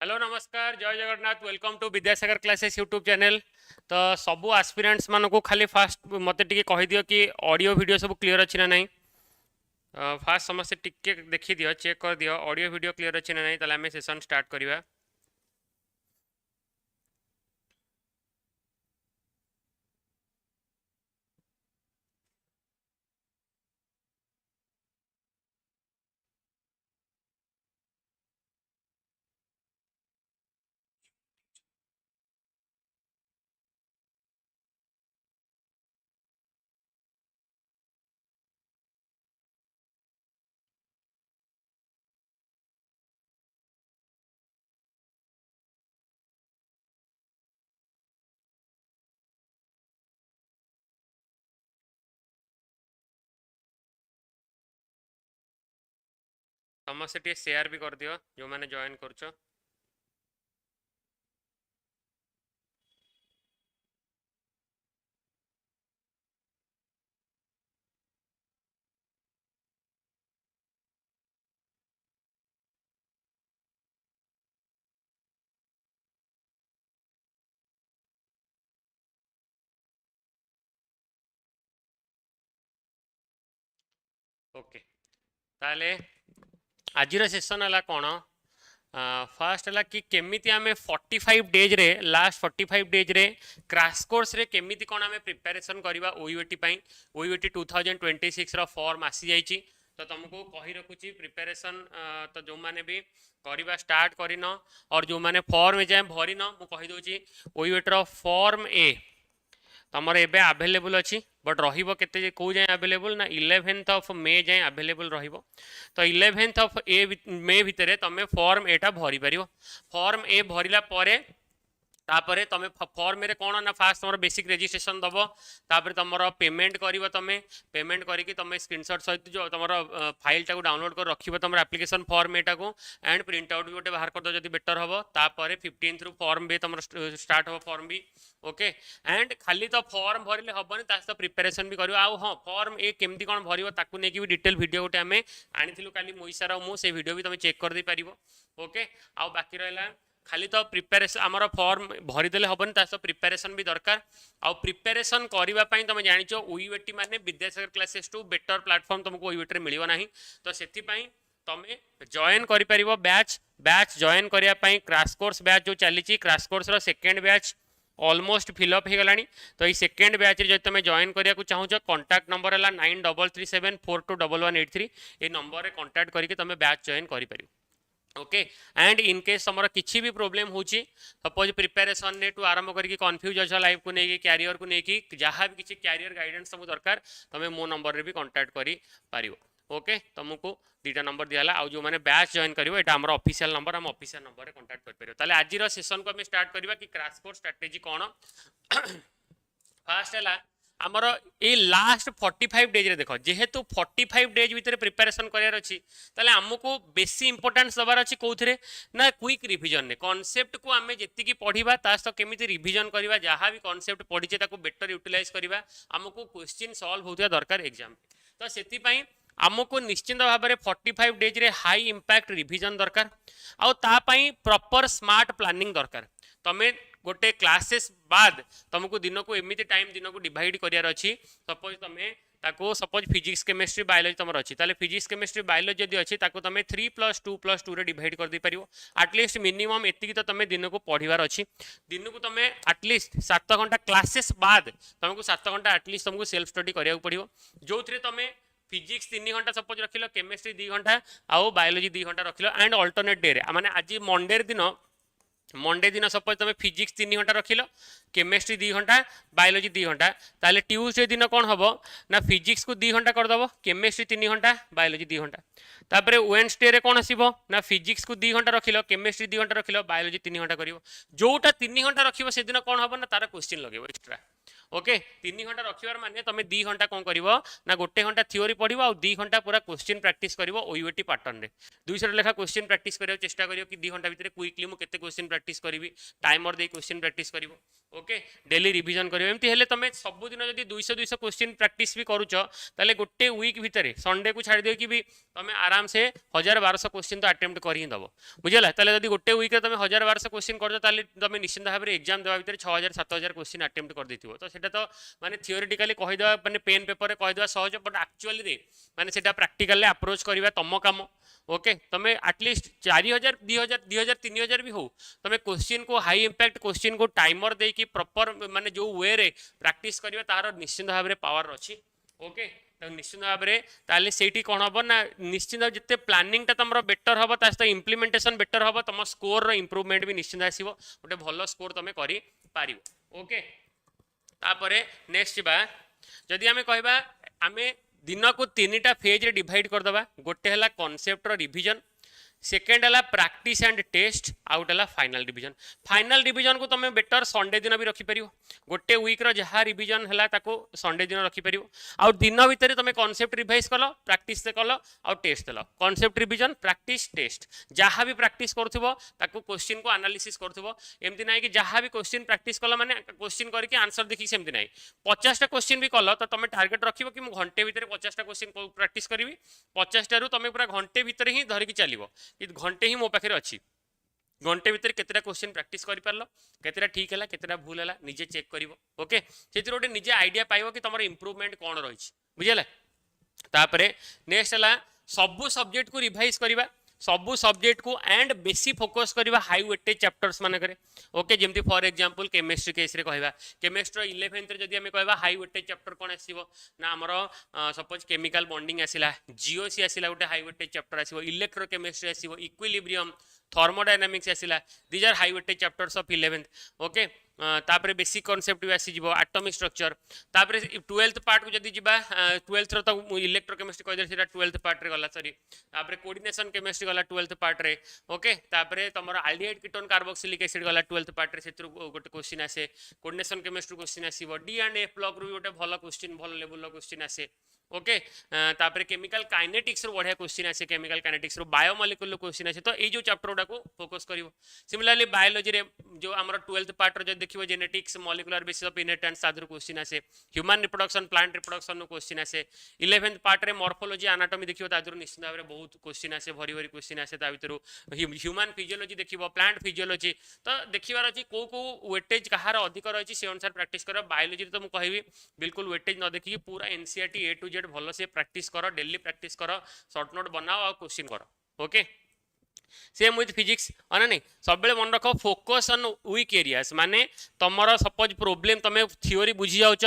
Hello नमस्कार जय Jagannath welcome to Vidyasagar classes YouTube channel. तो सबू आस्पिरेंट्स मान को खाली फास्ट मत टी कहीदियो कि ऑडियो वीडियो सब क्लीयर अच्छी ना नहीं। फास्ट समस्ते टिके देखी दियो चेक कर दियो ऑडियो वीडियो क्लीयर अच्छी ना नहीं ताले हमें सेशन स्टार्ट करवा। समस्ते टी शेयर भी कर दियो जो मैंने जॉइन कर। ओके ताले आज सेशन है कौन फास्ट है कि केमिति आमे 45 डेज रे लास्ट 45 डेज रे क्रैश कोर्स रे केमिति कोन आमे प्रिपरेशन करबा ओयूएटी पई ओयूएटी 2026 रो फॉर्म आसी जाईची। तो तुमको कही रखुची प्रिपरेशन तो जो माने भी करबा स्टार्ट करिन और जो माने फॉर्म जाए भरिन मु कहि दोची ओयूएटी रो फॉर्म ए तमर एबे अवेलेबल अच्छी बट रहिबो केते को जाए अवेलेबल ना 11th ऑफ मे जाए अवेलेबल रहिबो। तो 11th ऑफ मे भितर तमे फॉर्म एटा भरी परिबो। फॉर्म ए भरिला परे तापरे तमे फॉर्म रे कोन ना फास्ट तमर बेसिक रजिस्ट्रेशन दबो तापरे तमर पेमेंट करिवो तमे पेमेंट करिकि तमे स्क्रीनशॉट सहित जो तमर फाइल टाको डाउनलोड कर रखिबो तमर एप्लीकेशन फॉर्म एटा को एंड प्रिंट आउट भी गोटे बाहर कर दो जदी बेटर हबो। तापरे 15th रु फॉर्म भी तमर स्टार्ट हो फॉर्म भी ओके एंड खाली तो फॉर्म भरिले हबनी ता तो प्रिपरेशन भी करियो। आ हां फॉर्म ए केमती कोन भरियो ताकू ने कि भी डिटेल वीडियो गोटे हमें आनिथिलु काली मोइसार मु से वीडियो भी तमे चेक कर दे परिबो ओके। आ बाकी रहला खाली तो प्रिपरेशन आमर फॉर्म भरीदे हेनी तो प्रिपरेशन भी दरकार। आउ प्रिपरेशन करने तुम जाच ओयूएटी माने Vidyasagar classes to better platform तुमको ओयूएटी मिल ना तो से तुम जॉइन कर बैच बैच जॉइन करने क्रैश कोर्स बैच जो चली crash course second batch almost fill up हो गलानी। तो ये सेकेंड बैच जो तुम जॉइन करने को चाहो कांटेक्ट नंबर है 9337421183 ये नंबर में कांटेक्ट करके तुम बैच जॉइन कर ओके एंड इन केस तुम किसी भी प्रोब्लेम हो सपोज प्रिपेरेसन ने टू आरंभ करके कन्फ्यूज अच्छ लाइफ को लेकिन क्यारियर को लेकिन जहाँ भी किसी क्यारियर गाइडेंस तुमको दरकार तुम मो नंबर रे भी कांटेक्ट कर ओके। तुमको दुटा नंबर दिहला आउ जो मैंने बैच जॉइन करिवो एटा हमर ऑफिशियल नंबर हम ऑफिशियल नंबर रे कांटेक्ट कर परियो। ताले आज रो सेशन को हम स्टार्ट करबा कि क्रैश कोर्स स्ट्रेटजी कोन फास्ट है आमर ये लास्ट 45 डेज रे देखो जेहेतु 45 डेज भितर प्रिपरेशन करार अच्छी ताले आमको बेसी इंपोर्टेंस दबार अच्छी कौन ना क्विक रिविजन ने कॉन्सेप्ट को आम जी पढ़ा तो केमी रिविजन करवा जहाँ भी कॉन्सेप्ट पढ़ीचे बेटर यूटिलाइज करवा आमको क्वेश्चन सॉल्व होता दरकार एग्जाम। तो से आमको निश्चिंत भाव में 45 डेज रे हाई इंपैक्ट रिविजन दरकार आउ प्रॉपर स्मार्ट प्लानिंग दरकार। तमें गोटे क्लासेस बाद तुमको दिन को एमती टाइम दिन को डिवाइड करार अच्छी सपोज तुम्हें ताको सपोज फिजिक्स केमिस्ट्री बायोलॉजी तुम अच्छी ताले फिजिक्स केमिस्ट्री बायोलॉजी जब अच्छी ताको तुम 3+2+2 रे डिवाइड कर दे पारिबो। एटलिस्ट मिनिमम एतिकी तो तुम दिन को पढ़ार अच्छी दिन को तुम एटलिस्ट 7 घंटा क्लासेस बाद तुमको 7 घंटा एटलिस्ट तुमको सेल्फ स्टडी करिया पड़ो जो तुम फिजिक्स 3 घंटा सपोज रखिल केमिस्ट्री 2 घंटा आउ बायोलॉजी 2 घंटा रखिल एंड अल्टरनेट डे माने आज मंडे दिन सपोज तुम फिजिक्स 3 घंटा रखिल केमिस्ट्री 2 घंटा बायोलॉजी 2 घंटा ताले ट्यूसडे दिन कौन हम ना फिजिक्स को 2 घंटा करदेव केमिस्ट्री 3 घंटा बायोलॉजी 2 घंटा तापर वेडनेसडे रे कौन आसो ना फिजिक्स को 2 घंटा रखिल केमिस्ट्री 2 घंटा रखिल बायोलॉजी 3 घंटा कर जोटा 3 घंटा रखियो से दिन कौन हम ना तार क्वेश्चन लगे एक्स्ट्रा ओके 3 घंटा रखिबार माने तुम 2 घंटा कौन कर ना 1 घंटा थ्योरी पढ़ो आ 2 घंटा पूरा क्वेश्चन प्रैक्टिस कर ओयूएटी पैटर्न रे 200 लेखा क्वेश्चन प्रैक्टिस करियो चेष्टा करियो कि 2 घंटा भितर क्विकली मु केते क्वेश्चन प्रैक्टिस करिवि टाइमर दे क्वेश्चन प्रैक्टिस करिवो ओके डेली रिवीजन करियो एमती हेले तुम सब दिन जदी 200 200 क्वेश्चन प्रैक्टिस भी करूछ ताले गोटे वीक भितर संडे को छाड़ दियो कि भी तुम आराम से 1000-1200 क्वेश्चन तो अटेम्प्ट कर ही दबो बुझला ताले जदी गोटे वीक रे तुम 1000-1200 क्वेश्चन कर दो ताले तुम निश्चित भाव में एग्जाम देवा भितर 6000-7000 क्वेश्चन अटेम्प्ट कर देथिबो तो सेटा तो माने थियोरेटिकली कहि दवा माने पेन पेपर रे कहि दवा सहज बट एक्चुअली रे माने सेटा प्रैक्टिकल अप्रोच करबा तम काम ओके तुम एटलिस्ट 4000 2000 2000 3000 भी हो तुम क्वेश्चन को हाई इंपैक्ट क्वेश्चन को टाइमर दे कि प्रॉपर माने जो वे रे प्रैक्टिस करबा तार निश्चित भाव में पावर अछि ओके तो निश्चित भाव में ताले सेठी कोन हबो ना निश्चित जिते प्लानिंग ता तमरो बेटर हबो तास्त इंप्लीमेंटेशन बेटर हबो तम स्कोर रो इंप्रूवमेंट भी निश्चित आसीबो गोटे भलो स्कोर तुम करि पारिबो ओके तापरे नेक्स्ट बा जदि आमे कहबा आमे दिन को 3टा फेज रे डिवाइड कर दबा गोटे हला कांसेप्ट रो रिवीजन सेकेंड है प्रैक्टिस एंड टेस्ट आउट है फाइनल रिवीजन को तुम बेटर संडे दिन भी रखिपर गोटे वीक रहा रिवीजन है संडे दिन रखिपर आउ दिन भितर तुम कॉन्सेप्ट रिवाइज कल प्रैक्टिस कल आउ टेस्ट देल कॉन्सेप्ट रिवीजन प्रैक्टिस टेस्ट जहाँ भी प्रैक्टिस करुव क्वेश्चन को एनालिसिस करुव एमती ना कि जहाँ भी क्वेश्चन प्रैक्टिस कल माने क्वेश्चन करके आंसर देखिए सेमती ना 50टा क्वेश्चन भी कल तो तुम टार्गेट रखिब कि घंटे भितर 50टा क्वेश्चन प्रैक्टिस करी 50टा तुम पूरा घंटे भितर ही धरिकी चलो घंटे ही मो पाखे अच्छी घंटे भितर केतेटा क्वेश्चन प्रैक्टिस कर पारलो केतेटा ठीक है केतेटा भूल है निजे चेक करिवो ओके से गोटे निजे आइडिया पाइबो कि तुम इंप्रूवमेंट कौन रही बुझेला तापरे नेक्स्ट है सबू सब्जेक्ट को रिवाइज करबा सबू सब्जेक्ट को एंड बेसी फोकस करबा हाई वेटेज चैप्टर्स मानक ओके जेमती फॉर एग्जांपल केमिस्ट्री केस रे कहबा केमिस्ट्री 11th रे जदी हमें कहबा हाई वेटेज चैप्टर कोन आसीबो ना हमरो सपोज केमिकल बॉन्डिंग आसिला जीओसी आसिला गोटे हाई वेटेज चैप्टर आसीबो इलेक्ट्रोकेमिस्ट्री आसीबो इक्विलिब्रियम थर्मोडायनामिक्स आसिला these are high weightage chapters of 11th okay तापरे बेसिक कॉन्सेप्ट भी आसी जिवो एटॉमिक स्ट्रक्चर तापरे 12th पार्ट को जदी जिबा 12th रो तो इलेक्ट्रोकेमिस्ट्री कहदे सेटा 12th पार्ट रे गला सॉरी तापरे कोऑर्डिनेशन केमिस्ट्री गला 12th पार्ट रे ओके तापरे तमरो एल्डिहाइड कीटोन कार्बोक्सिलिक एसिड गला 12th पार्ट रे सेतु गोटे क्वेश्चन आसे कोऑर्डिनेशन केमिस्ट्री क्वेश्चन आसीबो डी एंड एफ ब्लॉक रो गोटे भलो क्वेश्चन भलो लेवल रो क्वेश्चन आसे ओके तापरे केमिकल काइनेटिक्स रो बढ़िया क्वेश्चन आसे केमिकल काइनेटिक्स रो बायोमोलिक्यूलर क्वेश्चन आसे तो ए जो चैप्टर गुडा को फोकस करिवो सिमिलरली बायोलॉजी रे जो हमर 12th पार्ट रो जो देखिवो genetics molecular basis of inheritance सादर क्वेश्चन आसे ह्यूमन रिप्रोडक्शन प्लांट रिप्रोडक्शन नो क्वेश्चन आसे 11th पार्ट रे मॉर्फोलॉजी एनाटॉमी देखिवो तादर निश्चित भाव रे बहुत क्वेश्चन आसे भरी भरी क्वेश्चन आसे ता भितरु ह्यूमन फिजियोलॉजी देखिवो प्लांट फिजियोलॉजी तो देखिबार अछि को वेटेज कहार अधिक रहिछि से अनुसार प्रैक्टिस करो बायोलॉजी तो मु कहबी बिल्कुल वेटेज न देखि पूरा एनसीईआरटी ए टू जेड भलो से प्रैक्टिस करो डेली प्रैक्टिस करो शॉर्ट नोट बनाओ और क्वेश्चन करो ओके सेम विथ फिजिक्स अना नहीं सब मन रख फोकस ऑन वीक एरियाज माने तुमर सपोज प्रोब्लेम तुम थ्योरी बुझी जाउच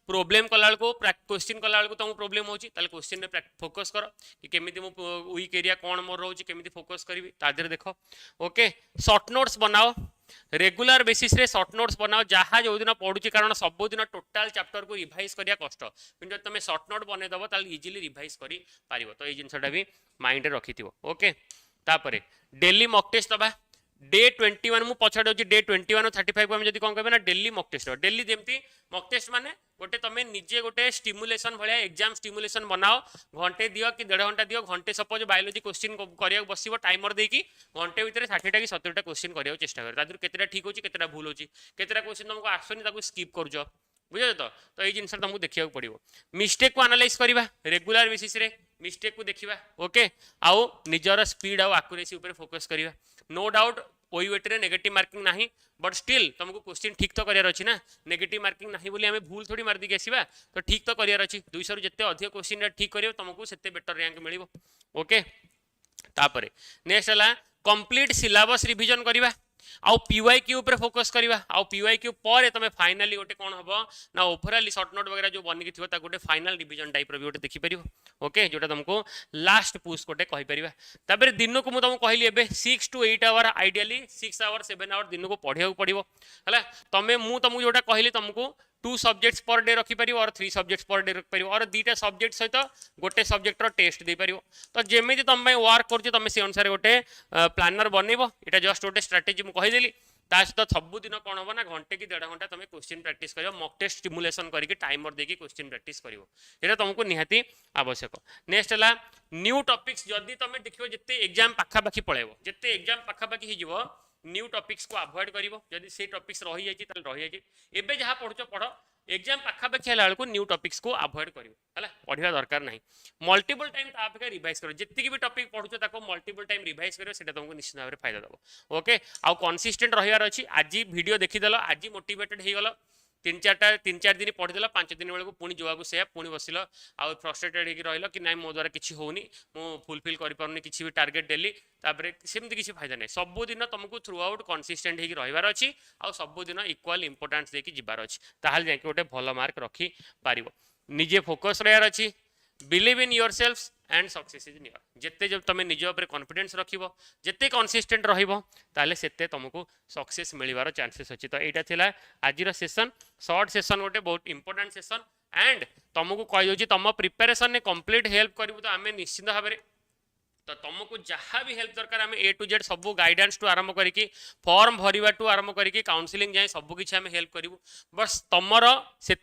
प्रोब्लेम कला को क्वेश्चन कला को तुम प्रोब्लेम होची ताले क्वेश्चन रे फोकस करो कि केमिति मो वीक एरिया कोन मोर रहउची केमिति फोकस करबी तादर देखो ओके शॉर्ट नोट्स बनाओ रेगुलर बेसिस रे शॉर्ट नोट्स बनाओ जहाँ जो दिन पढ़ुची कारण सब दिन टोटाल चैप्टर को रिवाइज करिया कष्ट किंतु तुम शॉर्ट नोट बने दबो ताले इजीली रिवाइज करि पारिबो तो ए जिंसटा भी माइंड रे रखिथिबो ओके तापरे डेली मॉक टेस्ट दबा डे 21 मु पछाड़ होची डे 21 और 35 को हम जदी कोन कहबे ना डेली मॉक टेस्ट डेली जेमती मॉक टेस्ट माने गोटे तमे निजे गोटे स्टिमुलेशन भलिया एग्जाम स्टिमुलेशन बनाओ घंटे दियो कि 1.5 घंटा दियो घंटे सपोज बायोलॉजी क्वेश्चन करिया बसिबो टाइमर देकी घंटे भीतर 60 टा कि 70 टा क्वेश्चन करिया चेष्टा कर तादुर केतेटा ठीक होची केतेटा भूल होची केतेटा क्वेश्चन तुमको आसोनी ताकू स्किप करजो बुझे तो ये जिनस तुमको देखिया पड़ो मिस्टेक को एनालाइज करबा रेगुलर बेसिस रे मिस्टेक को देखिबा ओके आउ निजर स्पीड आउ एक्यूरेसी ऊपर फोकस करबा नो डाउट ओयूएटी रे नेगेटिव मार्किंग नाही बट स्टिल तुमको क्वेश्चन ठीक तो करियर अछि ना नेगेटिव मार्किंग नाही बोली हमें भूल थोड़ी मार दी आसीबा तो ठीक तो करियर अछि 200 रु जत्ते अधिक क्वेश्चन ठीक करियो तुमको सेते बेटर रैंक मिलिबो ओके तापरे नेक्स्ट हला कंप्लीट सिलेबस रिवीजन करबा आउ पीवाईक्यू ऊपर फोकस करबा आउ पीवाईक्यू पर तमे फाइनली गोटे कोन हबो ना ओवरऑल शॉर्ट नोट वगैरह जो बनि कि थिबो ता गोटे फाइनल रिवीजन टाइप रो भी गोटे देखि परिबो ओके जोटा तुमको लास्ट पुश गोटे कहि परिबा तापर दिन को मु तुमको कहली एबे 6 to 8 hour ideally 6 hour 7 hour दिन को पढिया पड़िबो हला तमे मु तुमको जोटा कहली तुमको 2 सब्जेक्ट्स पर डे रखी पारिबो और 3 सब्जेक्ट्स पर डे रखि पारिबो और 2टा सब्जेक्ट सहित गोटे सब्जेक्ट रो टेस्ट दे पारिबो तो जेमिति तुम वर्क करछ तुम से अनुसार गोटे प्लानर बनइबो एटा जस्ट गोटे स्ट्रेटजी मु कहि देली ता सहित सबुदिन कौन हम ना घंटे कि 1.5 घंटा तुम क्वेश्चन प्रैक्टिस कर मॉक टेस्ट स्टिमुलेशन करके टाइमर देकी क्वेश्चन प्रैक्टिस करिवो एटा तुमको निहाती आवश्यक नेक्स्ट हला न्यू टॉपिक्स जदी तुम देखियो जत्ते एग्जाम पाखा पाखी पळेबो जत्ते एग्जाम पाखा पाखी हि जिवो न्यू टॉपिक्स को अवॉइड करिवो जदी से टॉपिक्स रही जाई ताल रही जाई एबे जहा पढुचो पढ एग्जाम पाखा पाखी हला को न्यू टॉपिक्स को अवॉइड करिवो हला पढिया दरकार नाही मल्टीपल टाइम ता आपका रिवाइज करो जितकी भी टॉपिक पढुचो ताको मल्टीपल टाइम रिवाइज करियो सेटा तुमको निश्चित भाव फायदा दबो ओके आ कंसिस्टेंट रहियार अछि आज वीडियो देखि देलो आज मोटिवेटेड हे गेलो 3-4 दिन पढ़ीदेल 5 दिन बेलू पुणी जुआक से पुणी बसिल आउ फ्रस्ट्रेटेड होकर रहिल कि ना मो द्वारा किसी होनी मु फुलफिल करें किसी भी टार्गेट डेली तापर सेमती किसी फायदा नहीं सबुदिन तुमको थ्रू आउट कंसिस्टेंट होकर रहिबार अच्छी आउ सबुदिन इक्वाल इंपोर्टेंस देकी जिबार अच्छी ताहले जाके गोटे भल मार्क रखी पारिबो निजे फोकस रहियार अच्छी believe in your self and success is near जिते जब तुम निज उपर कॉन्फिडेंस रखिबो जिते कंसिस्टेंट रहिबो ताले सेते तुमको सक्सेस मिलिबार चांसेस अछि तो एटा थिला आजिर सेशन शॉर्ट सेशन गोटे बहुत इंपोर्टेंट सेशन एंड तुमको कहि दोची तुम प्रिपरेशन ने कंप्लीट हेल्प करिवो तो आमे निश्चित भाव में तो तुमको जहाँ भी हेल्प दरकार आम ए टू जेड सब गाइडेंस टू आरंभ करी फॉर्म भरवा टू आरंभ करी काउंसलिंग जाए सबकि आम हेल्प करूँ बस तुमर से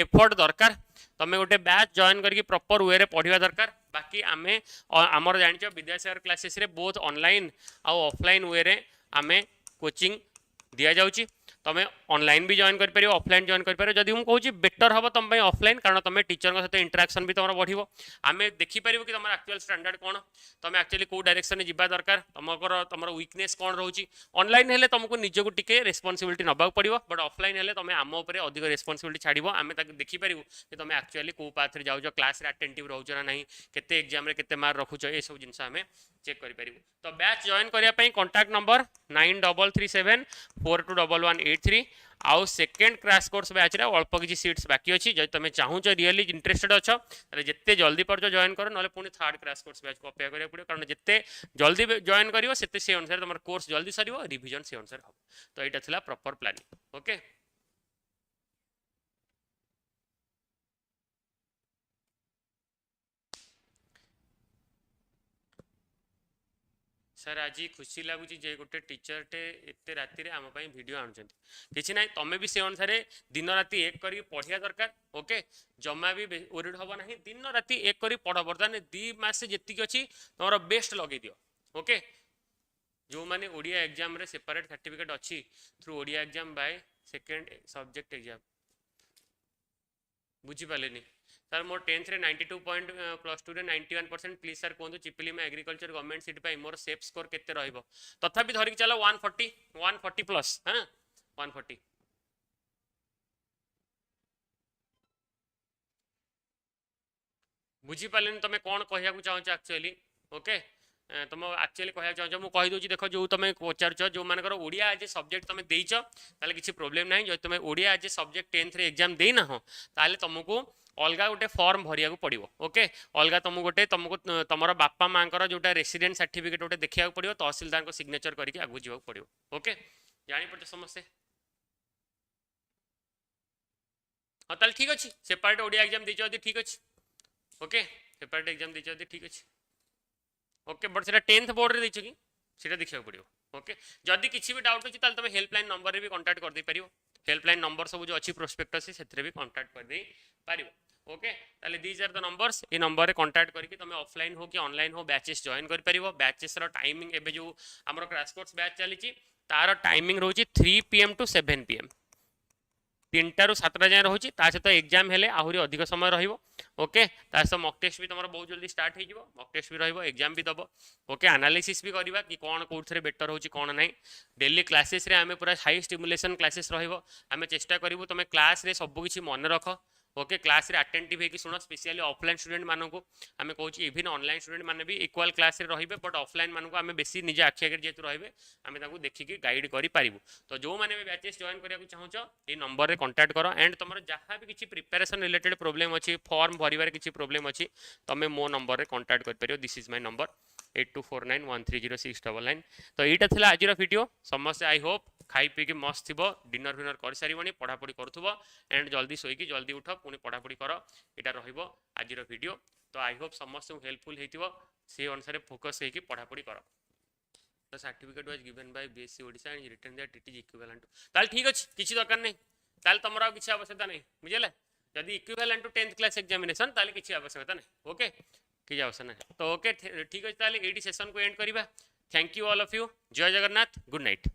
एफर्ट दरकार तुम गोटे बैच जॉइन करके प्रॉपर वे रे पढ़ा दरकार बाकी आम आमर जान विद्यासागर क्लासेस रे बोथ ऑनलाइन आउ ऑफलाइन वे रे आम कोचिंग दि जाऊँगी तुम ऑनलाइन भी जॉइन कर ऑफलाइन जॉइन कर जदि मुझे कहूँ बेटर हम तुम ऑफलाइन कारण तुम टीचर सहित इंटराक्शन भी तुम बढ़ो आम देखिपर कि तुम एक्चुअल स्टैंडर्ड कौन तुम एक्चुअली कौ डायरेक्शन में जा दरकार तुम वीकनेस कौन रोचे ऑनलाइन हेल्ले तुमको निजक टिके रेस्पॉन्सिबिलिटी नबाक पड़ो बट ऑफलाइन हेल्ले तुम आम उपर अधिक रेस्पॉन्सिबिलिटी छाड़ो आम देखिपर कि तुम एक्चुअली कौ पाथ जाऊँ क्लास अटेंटिव रोच ना ना केते एग्जाम केते मार्क रखुच ये सब जिन आम चेक करें तो बैच जॉइन करने कॉन्टैक्ट नंबर 9337421183 आउ सेकेंड क्रैश कोर्स बैच रे अल्प किसी सीट्स बाकी अच्छी जब तुम चाहूँ रियली इंटरेस्टेड अच्छे जिते जल्दी पर जॉइन कर ना पुणी थर्ड क्रैश कोर्स बैच को अपेक्षा करा पड़ो कारण जिते जल्दी जॉइन कर से अनुसार तुम कोर्स जल्दी सर रिविजन से अनुसार हम तो यहाँ था प्रॉपर प्लानिंग ओके सर आज खुशी लगुच गोटे टीचर टे एत राति आम वीडियो आणुंट कि ना तुम्हें भी से अनुसार दिन राति एक कर पढ़िया दरकार ओके जमा भी ओरिड हम ना दिन राति एक कर पढ़ बर्तमान 2 मास जी अच्छी तुम बेस्ट लगे दियो ओके जो मैंने ओडिया एग्जाम रे सेपरेट सर्टिफिकेट अच्छी through Odia exam by second subject exam बुझीपारे सर मोर 10th रे 92 पॉइंट +2 रे 91% प्लीज सर कहतु चिपिली में एग्रीकल्चर गवर्नमेंट सीट पाई मोर सेफ स्कोर केते रहइबो तथापि धरिक चलो 140 प्लस हां 140 बुझी पालेनी तुम कौन कहया चाहो एक्चुअली ओके तुम एक्चुअली कहया चाहो मु कहि दोची देखो जो तुम पचारछ जो मानकर ओडिया आज सब्जेक्ट तुम देइछ ताले किछि प्रॉब्लम नाही जो तुम ओडिया आज सब्जेक्ट 10th रे एग्जाम देना हो ताले तुमको अलग गोटे फॉर्म भरिया पड़ो ओके अलग तुमको तुम बापा माँ जोटा रेसिडेंट सर्टिफिकेट गोटे देखा पड़ो तहसीलदार सिग्नेचर करके आगू जावाक पड़ो ओके जानी पड़े समस्ते हाँ ताल ठीक अच्छे सेपरेट ओडिया एग्जाम दे ठीक अच्छे ओके सेपरेट एग्जाम दे ठीक अच्छे ओके बट से 10th बोर्ड रे कि सीटा देखा पड़ो ओके जदि किसी भी डाउट अच्छी तुम हेल्पलाइन नंबर भी कांटेक्ट कर दे पारियो हेल्पलाइन नंबर सब जो अच्छी प्रोस्पेक्टस से भी कांटेक्ट कर दे पारियो ओके ताले दीज आर द नंबर्स ये नंबर रे कांटेक्ट करके तुम ऑफलाइन हो कि ऑनलाइन हो बैचेस जॉइन कर परिवो बैचेस रो टाइमिंग एबे जो हमरो क्रैश कोर्स बैच चली तार टाइमिंग रोची 3 PM टू 7 PM 3टा रू 7टा जाए रोची ता सहित एग्जाम हेले आहुरी अधिक समय रहिबो ओके ता सहित मॉक टेस्ट भी तुमरो बहुत जल्दी स्टार्ट हो जिवो मॉक टेस्ट भी रहिबो एग्जाम भी दबो ओके एनालिसिस भी करबा कि कोन कोथरे बेटर होची कोन नाही डेली क्लासेस रे आमे पूरा हाई स्टिमुलेशन क्लासेस रहिबो आमे चेष्टा करिवो तुमे क्लास रे सब किछि मन रखो ओके क्लास रे अटेंटिव है कि सुनो स्पेशली ऑफलाइन स्टूडेंट मानू आम कहूँ इवन ऑनलाइन स्टूडेंट माने भी इक्वल क्लास रे रहिबे बट ऑफलाइन मानू आम बेसी निज आखि आगे जेतु रहिबे आम ताकू देखिकी गाइड करि पारिबु तो जो माने भी बैचेस जॉइन करिया को चाहूछ ए नंबर रे कांटेक्ट करो एंड तुमर जहाँ भी किसी प्रिपरेशन रिलेटेड प्रॉब्लम अच्छी फॉर्म भरिबार किसी प्रॉब्लम अच्छी तुम मो नंबर रे कांटेक्ट कर परियो दिस इज माय नंबर 8249130699 तो यहाँ था आज वीडियो समस्ते आई होप खाई पी मस्त थी डिनर फिनर कर सारी पढ़ापढ़ी करुव एंड जल्दी शोक जल्दी उठ पुणी पढ़ापढ़ी कर यहाँ आज वीडियो तो आई होप समस्त हेल्पफुल हो से अनुसार फोकस होगी पढ़ापढ़ी कर। The certificate was given by BSC Odisha and written that it is equivalent to ताल ठीक अछि किछि दरकार नै ताल तमरा किछि आवश्यकता नै बुझिले यदि equivalent to 10th class examination ताल किछि आवश्यकता नै ओके कि आवश्यकता नै तो ओके ठीक अछि ताल एडी सेशन को एंड करबा thank you all of you जय जगन्नाथ गुड नाइट।